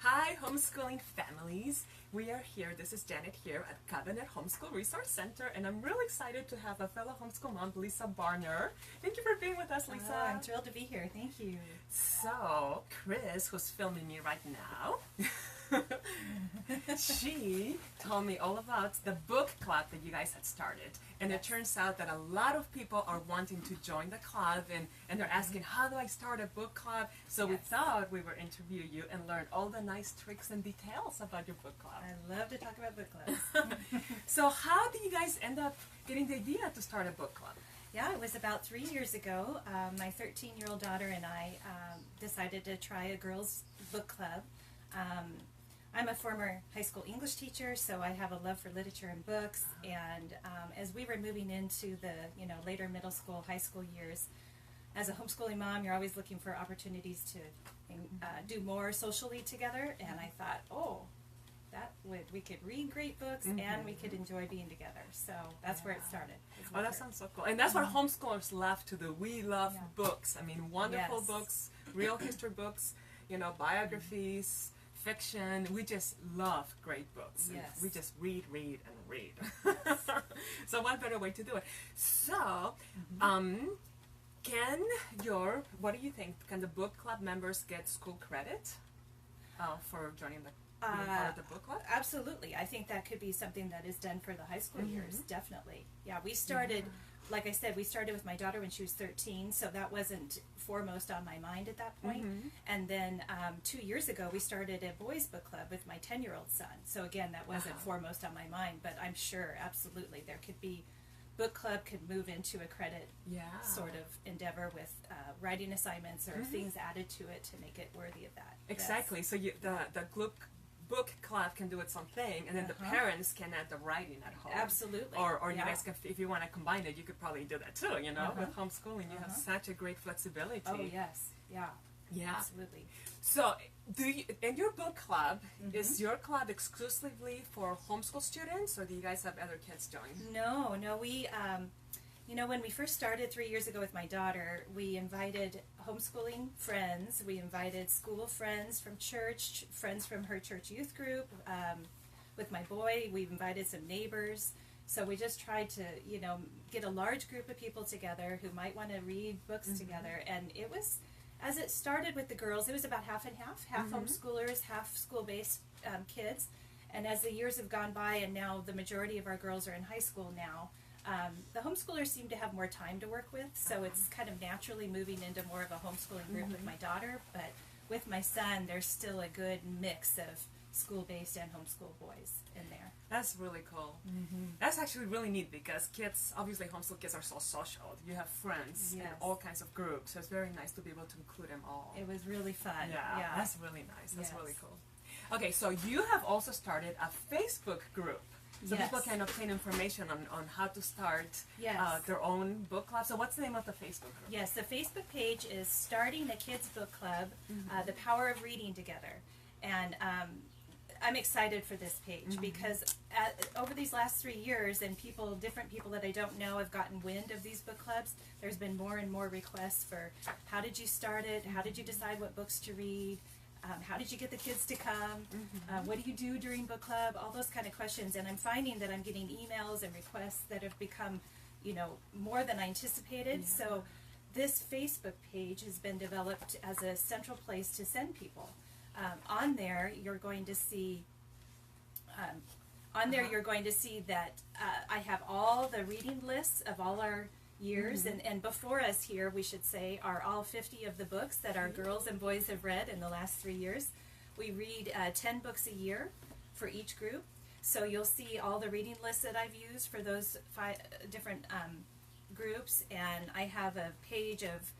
Hi, homeschooling families. We are here. This is Janet here at Cabinet Homeschool Resource Center, and I'm really excited to have a fellow homeschool mom, Lisa Varner. Thank you for being with us, Lisa. I'm thrilled to be here. Thank you. So, Chris, who's filming me right now, she told me all about the book club that you guys had started. And it turns out that a lot of people are wanting to join the club, and they're asking, how do I start a book club? So we thought we would interview you and learn all the nice tricks and details about your book club. I love to talk about book clubs. So how did you guys end up getting the idea to start a book club? Yeah, it was about 3 years ago. My 13-year-old daughter and I decided to try a girls' book club. I'm a former high school English teacher, so I have a love for literature and books. And as we were moving into the later middle school, high school years, as a homeschooling mom, you're always looking for opportunities to do more socially together. And I thought, we could read great books and we could enjoy being together. So that's where it started. Oh, that sounds so cool. And that's what homeschoolers love to do. We love books. I mean, wonderful books, real history books, biographies, fiction. We just love great books. Yes. We just read, and read. So what better way to do it? So, what do you think? Can the book club members get school credit for joining the part of the book club? Absolutely. I think that could be something that is done for the high school years, definitely. Yeah, we started, like I said, we started with my daughter when she was 13, so that wasn't foremost on my mind at that point. And then 2 years ago, we started a boys' book club with my 10-year-old son. So again, that wasn't foremost on my mind, but I'm sure, absolutely, there could be, book club could move into a credit sort of endeavor with writing assignments or things added to it to make it worthy of that. Exactly. So the book club can do its own thing, and then the parents can add the writing at home. Absolutely. Or you guys can, if you want to combine it, you could probably do that too, with homeschooling. You have such a great flexibility. Oh, yes. Yeah. Absolutely. So, in your book club, is your club exclusively for homeschool students, or do you guys have other kids join? No, we, when we first started 3 years ago with my daughter, we invited homeschooling friends, we invited school friends from church, friends from her church youth group. With my boy, we invited some neighbors. So we just tried to, get a large group of people together who might want to read books together. And it was, as it started with the girls, it was about half and half homeschoolers, half school-based kids. And as the years have gone by, and now the majority of our girls are in high school now, the homeschoolers seem to have more time to work with, so it's kind of naturally moving into more of a homeschooling group with my daughter. But with my son, there's still a good mix of school-based and homeschool boys in there. That's really cool. That's actually really neat, because kids, obviously homeschool kids are so social. You have friends in all kinds of groups, so it's very nice to be able to include them all. It was really fun. Yeah. That's really nice. That's really cool. Okay, so you have also started a Facebook group. So people can obtain information on how to start their own book club. So what's the name of the Facebook group? Yes, the Facebook page is Starting a Kids Book Club, The Power of Reading Together. And I'm excited for this page because over these last 3 years, and different people that I don't know have gotten wind of these book clubs, there's been more and more requests for how did you start it, how did you decide what books to read, how did you get the kids to come, what do you do during book club, all those kind of questions. And I'm finding that I'm getting emails and requests that have become, more than I anticipated. So this Facebook page has been developed as a central place to send people. On there, you're going to see that I have all the reading lists of all our years, and before us here, we should say, are all 50 of the books that our girls and boys have read in the last 3 years. We read 10 books a year for each group, so you'll see all the reading lists that I've used for those 5 different groups, and I have a page of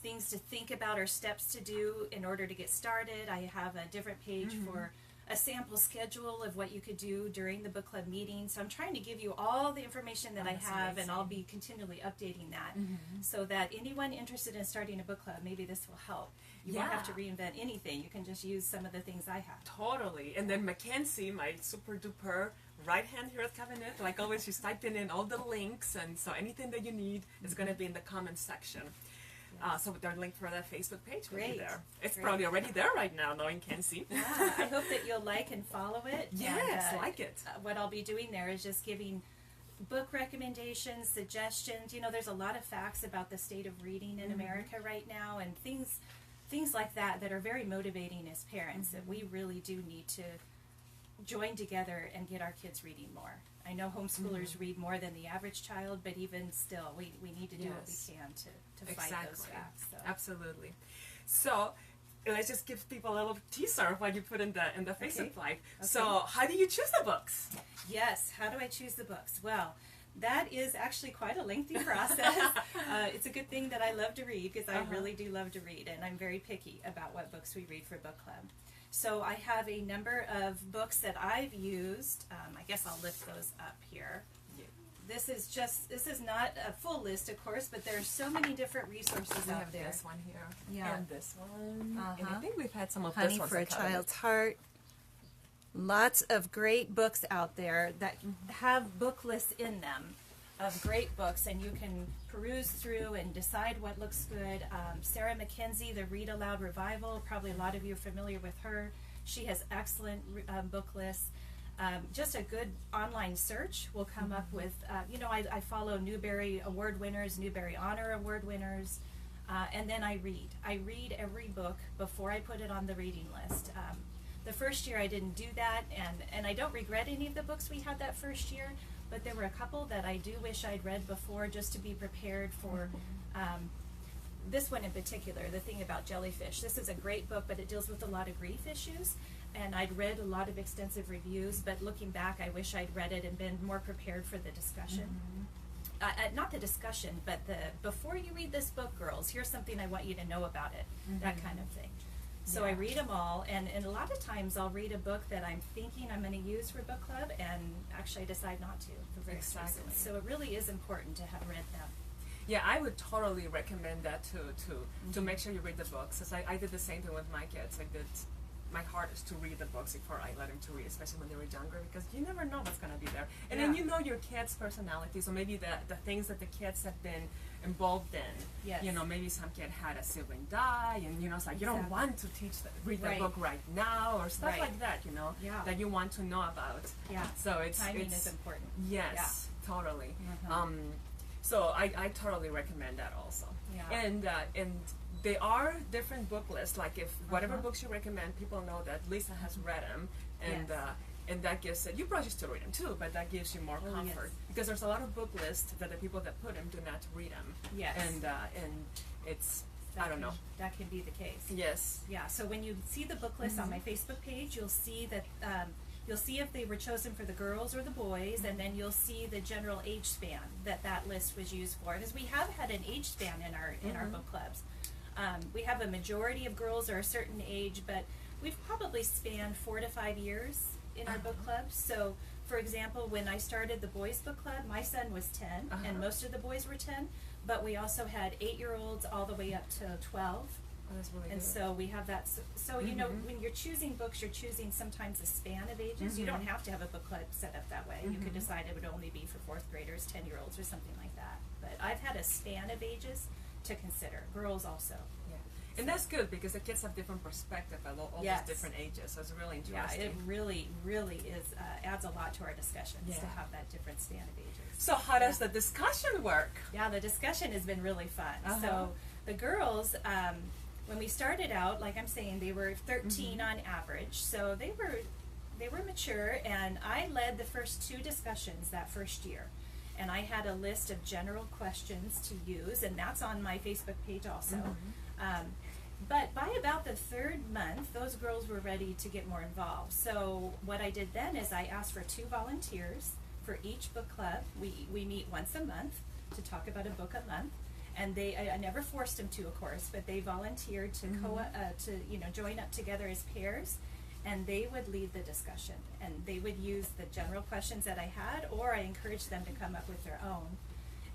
things to think about or steps to do in order to get started. I have a different page for a sample schedule of what you could do during the book club meeting. So I'm trying to give you all the information that I have, and I'll be continually updating that so that anyone interested in starting a book club, maybe this will help. You won't have to reinvent anything. You can just use some of the things I have. Totally. And then Mackenzie, my super duper right hand here at Cabinet, like always, she's typing in all the links, and so anything that you need is going to be in the comments section. So their link for that Facebook page will be Great. there. It's Great. probably already there right now, knowing Kenzie. Yeah, I hope that you'll like and follow it. Yes, And, like it. What I'll be doing there is just giving book recommendations, suggestions. You know, there's a lot of facts about the state of reading in America right now, and things like that that are very motivating as parents, that we really do need to join together and get our kids reading more. I know homeschoolers read more than the average child, but even still, we need to do what we can to fight those facts. So. Absolutely. So let's just give people a little teaser of what you put in the Facebook Live. So how do you choose the books? Yes, how do I choose the books? Well, that is actually quite a lengthy process. It's a good thing that I love to read, because I really do love to read, and I'm very picky about what books we read for book club. So I have a number of books that I've used. I guess I'll lift those up here. This is not a full list, of course, but there are so many different resources out there. This one here, Yeah. and this one, and I think we've had some of Honey this ones for a that covered it. Child's Heart. Lots of great books out there that have book lists in them of great books, and you can peruse through and decide what looks good. Sarah Mackenzie, the Read Aloud Revival, probably a lot of you are familiar with her. She has excellent book lists. Just a good online search will come up with, I follow Newbery Award winners, Newbery Honor Award winners, and then I read. I read every book before I put it on the reading list. The first year I didn't do that, and I don't regret any of the books we had that first year, but there were a couple that I do wish I'd read before, just to be prepared for this one in particular, The Thing About Jellyfish. This is a great book, but it deals with a lot of grief issues, and I'd read a lot of extensive reviews, but looking back, I wish I'd read it and been more prepared for the discussion. Not the discussion, but before you read this book, girls, here's something I want you to know about it, that kind of thing. So I read them all, and a lot of times I'll read a book that I'm thinking I'm going to use for book club, and actually I decide not to for various reasons. So it really is important to have read them. Yeah, I would totally recommend that to make sure you read the books. Because I did the same thing with my kids. I did my hardest to read the books before I let them to read, especially when they were younger, because you never know what's going to be there. And then you know your kids' personalities, or maybe the things that the kids have been involved in. Yes. You know, maybe some kid had a sibling die, and it's like you don't want to read the book right now, or stuff like that. That you want to know about. Yeah. So timing is important. Yes, totally. So I totally recommend that also. Yeah. And there are different book lists. Like if whatever books you recommend, people know that Lisa has read them, and that gives it. You probably still read them too, but that gives you more comfort, because there's a lot of book lists that the people that put them do not read them. Yes. And it's I don't know. That can be the case. Yes. Yeah. So when you see the book list on my Facebook page, you'll see that. You'll see if they were chosen for the girls or the boys, and then you'll see the general age span that list was used for. Because we have had an age span in our book clubs. We have a majority of girls are a certain age, but we've probably spanned 4 to 5 years in our book clubs. So, for example, when I started the boys book club, my son was 10, and most of the boys were 10. But we also had 8-year-olds all the way up to 12. Oh, that's really and good. so we have that. So you know, when you're choosing books, you're choosing sometimes a span of ages. You don't have to have a book club set up that way. You could decide it would only be for 4th graders, 10-year-olds, or something like that. But I've had a span of ages to consider. Girls also. Yeah. And that's good, because the kids have different perspective at all these different ages. So it's really interesting. Yeah, it really, really is adds a lot to our discussions to have that different span of ages. So how does the discussion work? Yeah, the discussion has been really fun. So the girls, when we started out, like I'm saying, they were 13 on average. So they were mature, and I led the first 2 discussions that first year. And I had a list of general questions to use, and that's on my Facebook page also. But by about the 3rd month, those girls were ready to get more involved. So what I did then is I asked for 2 volunteers for each book club. We meet once a month to talk about a book a month. And I never forced them to, of course, but they volunteered to join up together as pairs, and they would lead the discussion, and they would use the general questions that I had, or I encouraged them to come up with their own,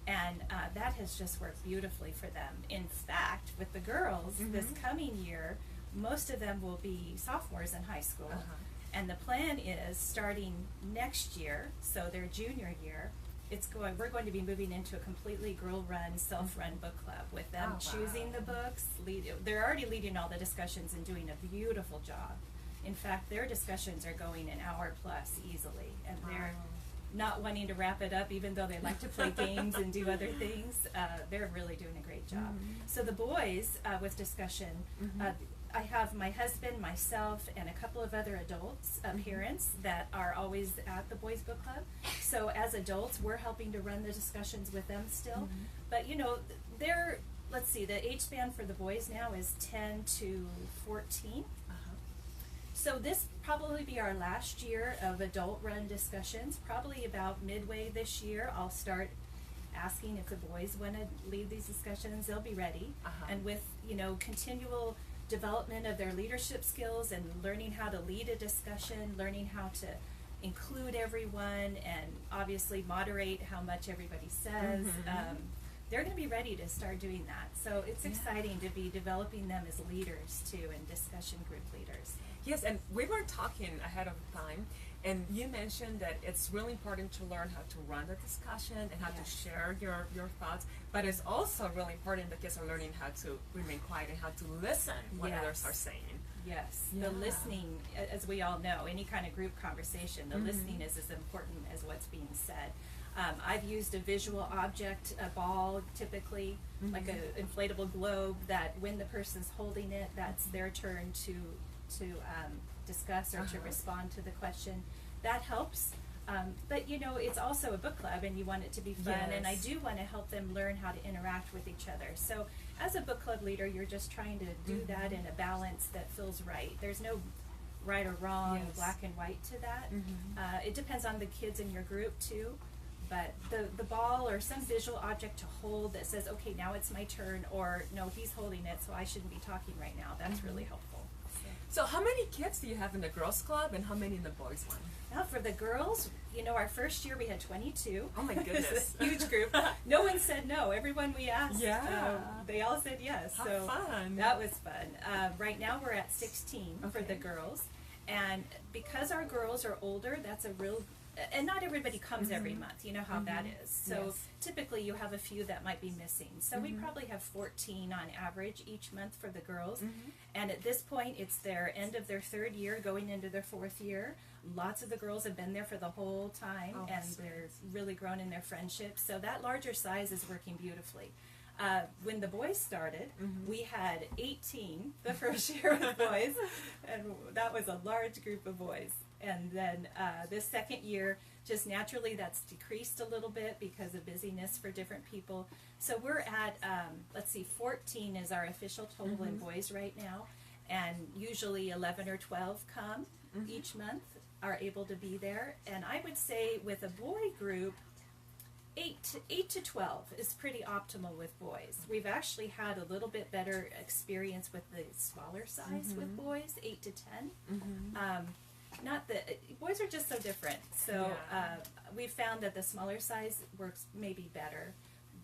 and that has just worked beautifully for them. In fact, with the girls this coming year, most of them will be sophomores in high school, and the plan is starting next year, so their junior year, we're going to be moving into a completely girl-run, self-run book club with them choosing the books. They're already leading all the discussions and doing a beautiful job. In fact, their discussions are going an hour plus easily, and they're not wanting to wrap it up, even though they like to play games and do other things. They're really doing a great job. So the boys with discussion, I have my husband, myself, and a couple of other adults, parents, that are always at the Boys Book Club. So as adults, we're helping to run the discussions with them still. But, you know, let's see, the age span for the boys now is 10 to 14. So this probably be our last year of adult-run discussions. Probably about midway this year, I'll start asking if the boys want to lead these discussions. They'll be ready. And with, you know, continual development of their leadership skills and learning how to lead a discussion, learning how to include everyone, and obviously moderate how much everybody says. They're going to be ready to start doing that. So it's exciting to be developing them as leaders too, and discussion group leaders. Yes, and we were talking ahead of time, and you mentioned that it's really important to learn how to run the discussion and how to share your thoughts, but it's also really important that kids are learning how to remain quiet and how to listen what others are saying. Yes, the listening, as we all know, any kind of group conversation, the listening is as important as what's being said. I've used a visual object, a ball typically, like an inflatable globe, that when the person's holding it, that's their turn to discuss or to respond to the question. That helps. But, you know, it's also a book club, and you want it to be fun, and I do want to help them learn how to interact with each other. So as a book club leader, you're just trying to do that in a balance that feels right. There's no right or wrong, black and white to that. It depends on the kids in your group too. But the ball or some visual object to hold that says, okay, now it's my turn, or no, he's holding it, so I shouldn't be talking right now. That's really helpful. So how many kids do you have in the girls club, and how many in the boys one? Now for the girls, you know, our first year we had 22. Oh my goodness. Huge group. No one said no. Everyone we asked, they all said yes. How so fun. That was fun. Right now we're at 16 for the girls. And because our girls are older, that's a real, and not everybody comes every month, you know how that is. So typically you have a few that might be missing. So we probably have 14 on average each month for the girls. And at this point, it's their end of their third year, going into their fourth year. Lots of the girls have been there for the whole time, and they're really grown in their friendships. So that larger size is working beautifully. When the boys started, we had 18 the first year of boys, and that was a large group of boys. And then this second year, just naturally that's decreased a little bit because of busyness for different people. So we're at, 14 is our official total in boys right now, and usually 11 or 12 come each month, are able to be there. And I would say with a boy group, 8 to 12 is pretty optimal with boys. We've actually had a little bit better experience with the smaller size with boys, 8 to 10. Not that boys are just so different. So we've found that the smaller size works maybe better,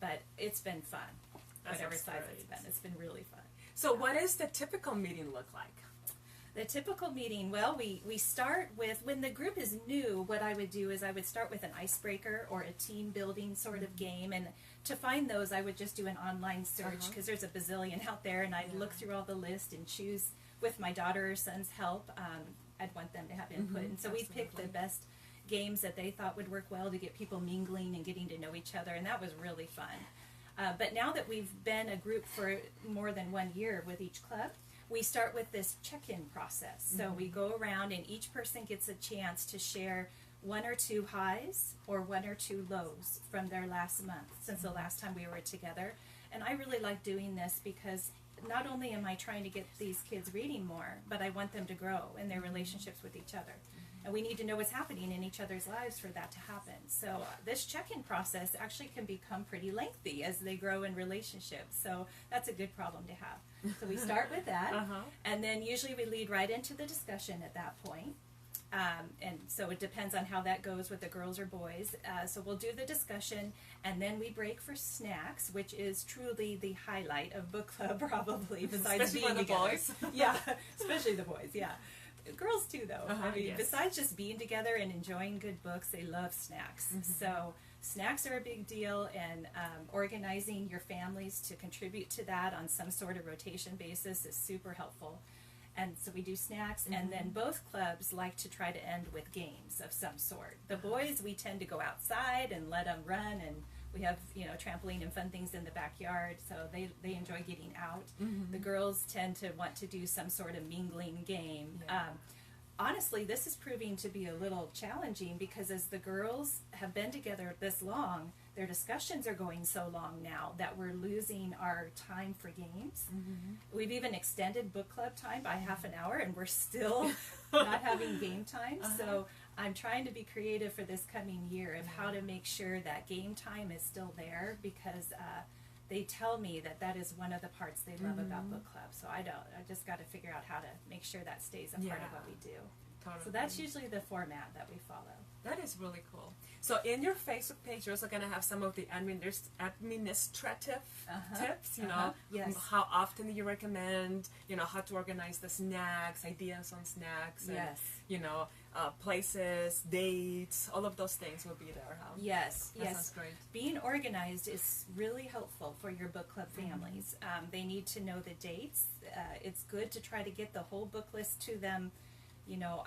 but it's been fun. Whatever size it's been really fun. So what does the typical meeting look like? The typical meeting, well, we start with, when the group is new, what I would do is I would start with an icebreaker or a team building sort of game, and to find those I would just do an online search, because there's a bazillion out there, and I'd look through all the list and choose, with my daughter or son's help, I'd want them to have input, and so we'd pick the best games that they thought would work well to get people mingling and getting to know each other, and that was really fun. But now that we've been a group for more than 1 year with each club, we start with this check-in process. So we go around and each person gets a chance to share 1 or 2 highs or 1 or 2 lows from their last month, since the last time we were together. And I really like doing this because not only am I trying to get these kids reading more, but I want them to grow in their relationships with each other. And we need to know what's happening in each other's lives for that to happen. So this check-in process actually can become pretty lengthy as they grow in relationships. So that's a good problem to have. So we start with that, and then usually we lead right into the discussion at that point. And so it depends on how that goes with the girls or boys. So we'll do the discussion, and then we break for snacks, which is truly the highlight of book club, probably, besides especially being the together. boys. Yeah, especially the boys, yeah. Girls too, though. I mean, besides just being together and enjoying good books, they love snacks. So snacks are a big deal, and organizing your families to contribute to that on some sort of rotation basis is super helpful. And so we do snacks, and then both clubs like to try to end with games of some sort. The boys, we tend to go outside and let them run, and we have, trampoline and fun things in the backyard, so they enjoy getting out. The girls tend to want to do some sort of mingling game. Honestly, this is proving to be a little challenging because as the girls have been together this long, their discussions are going so long now that we're losing our time for games. We've even extended book club time by half an hour, and we're still not having game time. So I'm trying to be creative for this coming year of how to make sure that game time is still there, because they tell me that is one of the parts they love about book club. So I just got to figure out how to make sure that stays a part of what we do. Totally. So that's usually the format that we follow. That is really cool. So in your Facebook page, you're also going to have some of the administrative tips, Yes. how often you recommend, how to organize the snacks, ideas on snacks, and, Yes. Places, dates, all of those things will be there, huh? Yes, That yes. sounds great. Being organized is really helpful for your book club families. They need to know the dates. It's good to try to get the whole book list to them.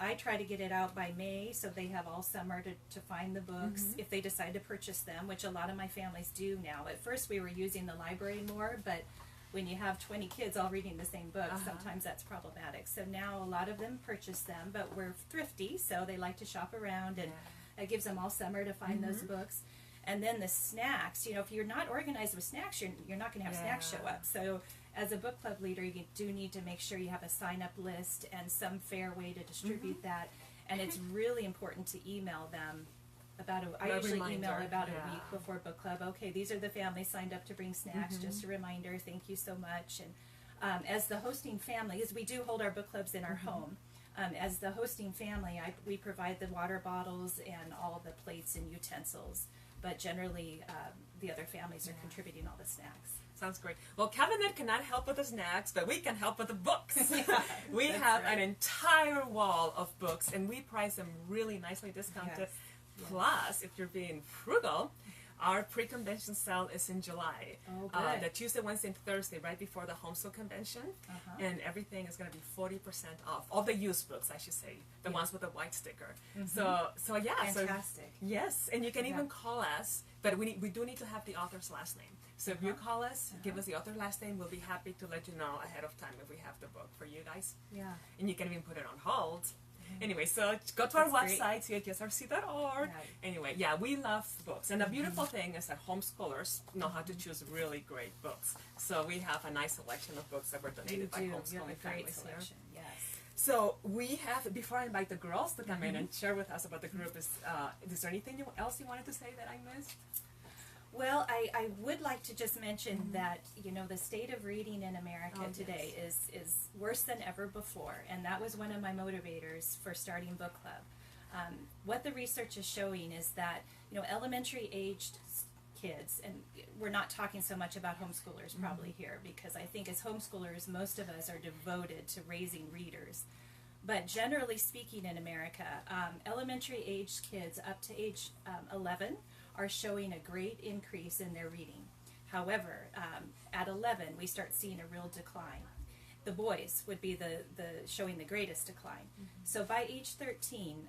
I try to get it out by May, so they have all summer to find the books if they decide to purchase them, which a lot of my families do now. At first we were using the library more, but when you have 20 kids all reading the same book, sometimes that's problematic. So now a lot of them purchase them, but we're thrifty, so they like to shop around, and it gives them all summer to find those books. And then the snacks, if you're not organized with snacks, you're not going to have snacks show up. So as a book club leader, you do need to make sure you have a sign-up list and some fair way to distribute that. And it's really important to email them I usually email about a week before book club. Okay, these are the families signed up to bring snacks. Just a reminder. Thank you so much. And as the hosting family, as we do hold our book clubs in our home, as the hosting family, we provide the water bottles and all the plates and utensils. But generally, the other families are contributing all the snacks. Sounds great. Well, Cabinet cannot help with the snacks, but we can help with the books. We have an entire wall of books, and we price them really nicely discounted. Plus, if you're being frugal, our pre-convention sale is in July. Oh, good. The Tuesday, Wednesday, and Thursday, right before the homeschool convention. And everything is going to be 40% off. All the used books, I should say. The ones with the white sticker. So yeah. Fantastic. Yes, and you can even call us, but we do need to have the author's last name. So if you call us, give us the author's last name, we'll be happy to let you know ahead of time if we have the book for you guys. Yeah. And you can even put it on hold. Anyway, so go to our website, chsrc.org. Anyway, we love books. And the beautiful thing is that homeschoolers know how to choose really great books. So we have a nice selection of books that were donated by homeschooling families here. Yes. So we have, before I invite the girls to come in and share with us about the group, is there anything else you wanted to say that I missed? Well, I would like to just mention that, the state of reading in America today is worse than ever before, and that was one of my motivators for starting book club. What the research is showing is that, elementary aged kids, and we're not talking so much about homeschoolers probably here, because I think as homeschoolers, most of us are devoted to raising readers. But generally speaking in America, elementary aged kids up to age 11 are showing a great increase in their reading. However, at 11, we start seeing a real decline. The boys would be the showing the greatest decline. So by age 13,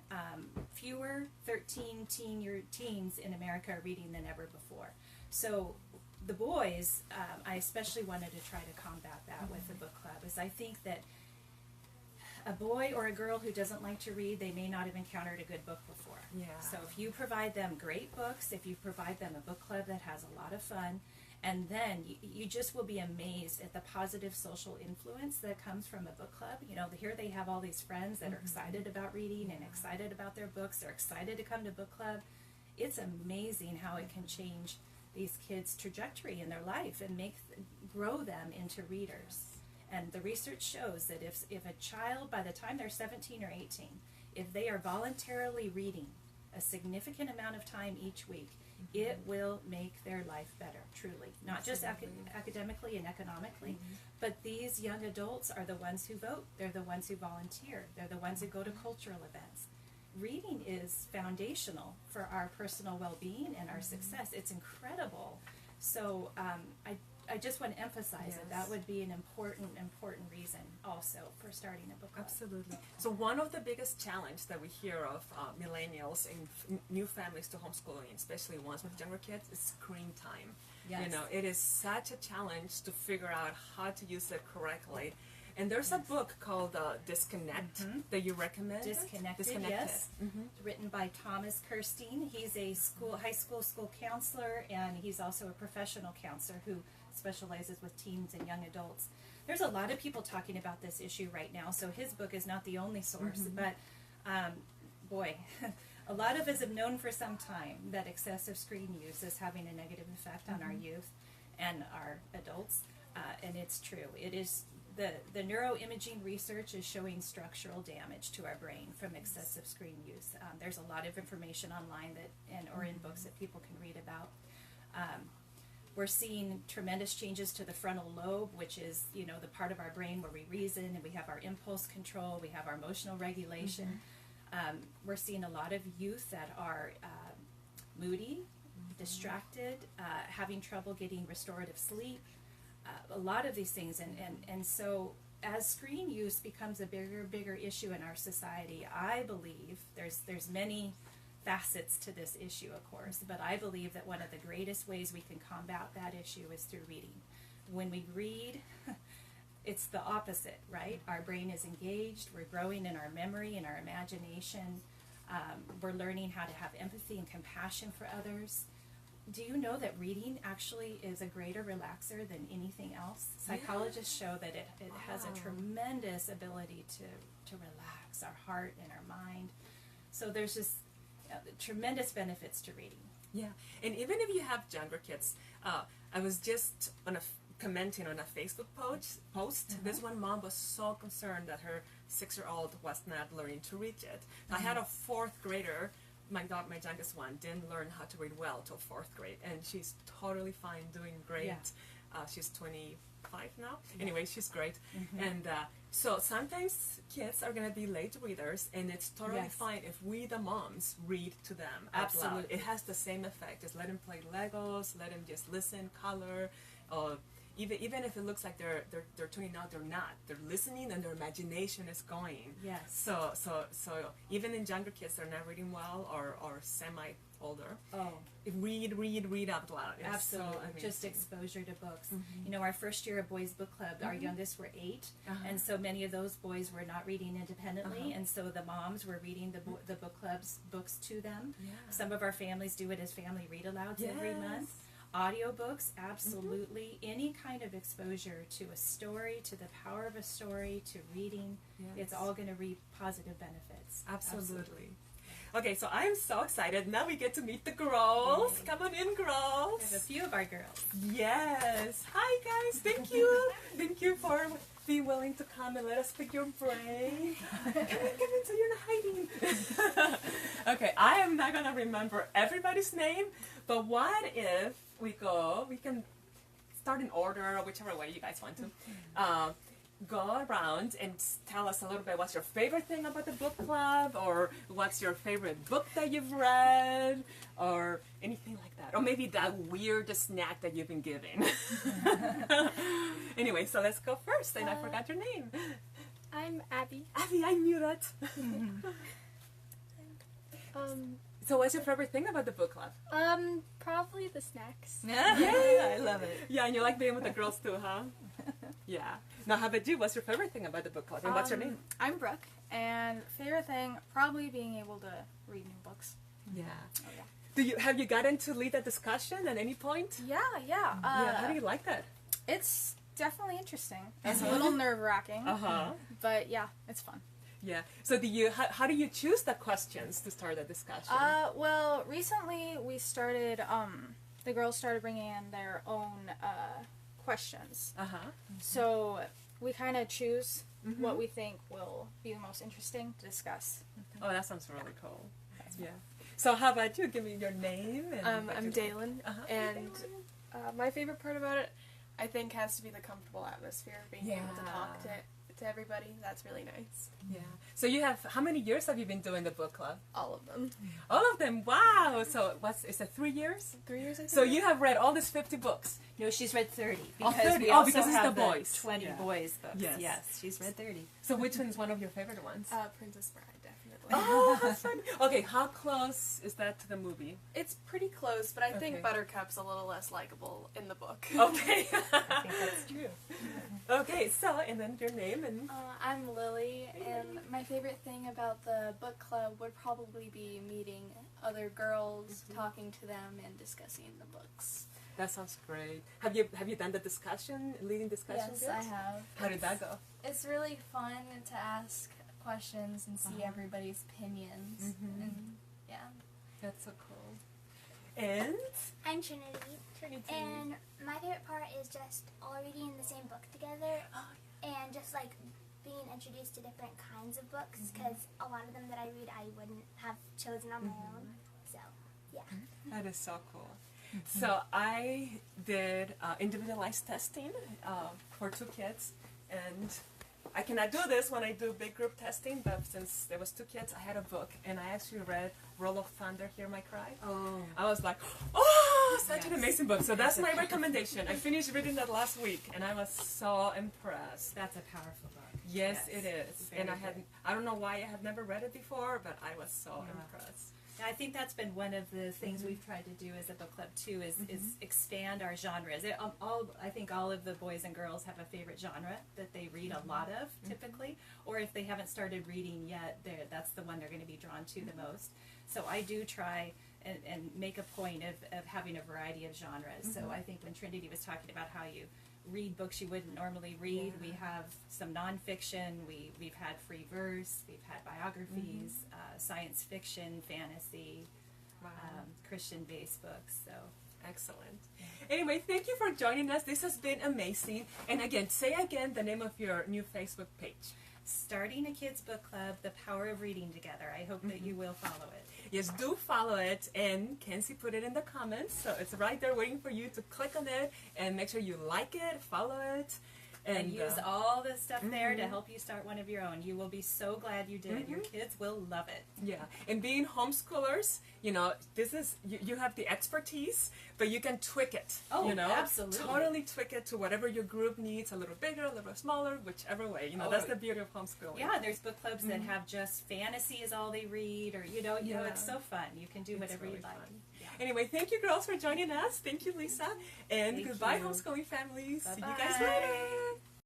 fewer 13-teen teens in America are reading than ever before. So the boys, I especially wanted to try to combat that with the book club, is I think that a boy or a girl who doesn't like to read, they may not have encountered a good book before. Yeah. So if you provide them great books, if you provide them a book club that has a lot of fun, and then you just will be amazed at the positive social influence that comes from a book club. Here they have all these friends that are excited about reading and excited about their books. They're excited to come to book club. It's amazing how it can change these kids' trajectory in their life and grow them into readers. And the research shows that if a child, by the time they're 17 or 18, if they are voluntarily reading a significant amount of time each week, it will make their life better, truly. Not just academically and economically, but these young adults are the ones who vote. They're the ones who volunteer. They're the ones who go to cultural events. reading is foundational for our personal well-being and our success. It's incredible. So I just want to emphasize that would be an important reason also for starting a book club. Absolutely. So one of the biggest challenges that we hear of millennials and new families to homeschooling, especially ones with younger kids, is screen time. Yes. You know, it is such a challenge to figure out how to use it correctly. And there's a book called Disconnect that you recommend. Disconnected, yes. Written by Thomas Kirstein. He's a high school counselor, and he's also a professional counselor who specializes with teens and young adults. There's a lot of people talking about this issue right now, so his book is not the only source, but boy, a lot of us have known for some time that excessive screen use is having a negative effect on our youth and our adults, and it's true. It is the neuroimaging research is showing structural damage to our brain from excessive screen use. There's a lot of information online or in books that people can read about. We're seeing tremendous changes to the frontal lobe, which is, you know, the part of our brain where we reason and we have our impulse control, we have our emotional regulation. We're seeing a lot of youth that are moody, distracted, having trouble getting restorative sleep, a lot of these things. And so as screen use becomes a bigger issue in our society, I believe there's many facets to this issue, of course, but I believe that one of the greatest ways we can combat that issue is through reading. When we read, it's the opposite, right? Our brain is engaged, we're growing in our memory and our imagination, we're learning how to have empathy and compassion for others. Do you know that reading actually is a greater relaxer than anything else? Psychologists show that it has a tremendous ability to relax our heart and our mind. So there's just tremendous benefits to reading. Yeah, and even if you have younger kids, I was just commenting on a Facebook post. This one mom was so concerned that her 6-year-old was not learning to read yet. I had a 4th grader. My youngest one, didn't learn how to read well till 4th grade, and she's totally fine, doing great. Yeah. She's 25 now. Anyway, she's great. And so sometimes kids are going to be late readers, and it's totally fine if we, the moms, read to them out loud. It has the same effect. Just let them play Legos, let them just listen, color. Even if it looks like they're tuning out, they're not. They're listening, and their imagination is going. Yes. So even in younger kids that are not reading well or semi-older, read out loud. It's Absolutely. So just exposure to books. You know, our first year of Boys Book Club, our youngest were 8, and so many of those boys were not reading independently, and so the moms were reading the book club's books to them. Yeah. Some of our families do it as family read-alouds every month. Audiobooks, absolutely. Any kind of exposure to a story, to the power of a story, to reading, it's all going to reap positive benefits. Absolutely. Okay, so I'm so excited. Now we get to meet the girls. Yay. Come on in, girls. We have a few of our girls. Yes. Hi, guys. Thank you. Thank you for being willing to come and let us pick your brain. Come in, so you're not hiding. Okay, I am not going to remember everybody's name, but what if we can start in order, or whichever way you guys want to. Go around and tell us a little bit what's your favorite thing about the book club, or what's your favorite book that you've read, or anything like that. Or maybe that weirdest snack that you've been given. Anyway, so let's go first, and I forgot your name. I'm Abby. Abby, I knew that. So what's your favorite thing about the book club? Probably the snacks. Yeah, I love it. Yeah, and you like being with the girls too, huh? Yeah. Now, how about you? What's your favorite thing about the book club, and what's your name? I'm Brooke, and favorite thing, probably being able to read new books. Yeah. Oh, yeah. Have you gotten to lead a discussion at any point? Yeah. How do you like that? It's definitely interesting. It's a little nerve-wracking, but yeah, it's fun. Yeah. So how do you choose the questions to start a discussion? Well, recently we started, the girls started bringing in their own questions. So we kind of choose what we think will be the most interesting to discuss. Oh, that sounds really cool. Yeah. So how about you? Give me your name. And I'm Dalen, and my favorite part about it, I think, has to be the comfortable atmosphere, being able to talk to everybody. That's really nice. Yeah. So you have, how many years have you been doing the book club? All of them. All of them, wow. So is it 3 years? 3 years, I think. So you have read all these 50 books. No, she's read 30. Oh, Because 30. we Oh, also because it's have the boys. 20 Yeah. boys books. Yes. She's read 30. So which one is one of your favorite ones? Princess Bride, definitely. Oh, that's funny. Okay, how close is that to the movie? It's pretty close, but I Okay. think Buttercup's a little less likable in the book. Okay. I think that's true. Okay, so, and then your name and... I'm Lily, and my favorite thing about the book club would probably be meeting other girls, talking to them, and discussing the books. That sounds great. Have you done the discussion, leading discussions Yes, I yet? have. How did that go? It's really fun to ask questions and see everybody's opinions. And yeah. That's so cool. And? I'm Trinity, Trinity. and my favorite part is just all reading the same book together, and just like being introduced to different kinds of books, because a lot of them that I read I wouldn't have chosen on my own. So, yeah. That is so cool. So I did individualized testing for 2 kids, and I cannot do this when I do big group testing, but since there was 2 kids, I had a book, and I actually read Roll of Thunder, Hear My Cry. Oh. I was like, oh, such an Yes. amazing book. So that's my recommendation. I finished reading that last week, and I was so impressed. That's a powerful book. Yes, Yes. it is. Very And I good. hadn't, I don't know why I had never read it before, but I was so impressed. I think that's been one of the things we've tried to do as a book club too, is expand our genres. I think all of the boys and girls have a favorite genre that they read a lot of typically, or if they haven't started reading yet, that's the one they're going to be drawn to the most. So I do try and make a point of having a variety of genres. So I think when Trinity was talking about how you read books you wouldn't normally read, we have some nonfiction, we've had free verse, we've had biographies, science fiction, fantasy, Christian-based books. So Excellent. Anyway, thank you for joining us. This has been amazing. And again, say again the name of your new Facebook page. starting a kids book club, The Power of Reading Together. I hope that you will follow it. Yes, do follow it, and Kenzie put it in the comments, so it's right there waiting for you to click on it, and make sure you like it, follow it, And use all the stuff there to help you start one of your own. You will be so glad you did. Your kids will love it. Yeah, and being homeschoolers, you know, this is, you have the expertise, but you can tweak it. Oh, you know? absolutely. Totally tweak it to whatever your group needs, a little bigger, a little smaller, whichever way. You know, Oh, that's the beauty of homeschooling. Yeah, there's book clubs that have just fantasy is all they read, or you know, it's so fun. You can do whatever really you like. fun. Yeah. Anyway, thank you girls for joining us. Thank you, Lisa. And Thank goodbye, you. homeschooling families. See you guys Bye-bye. later.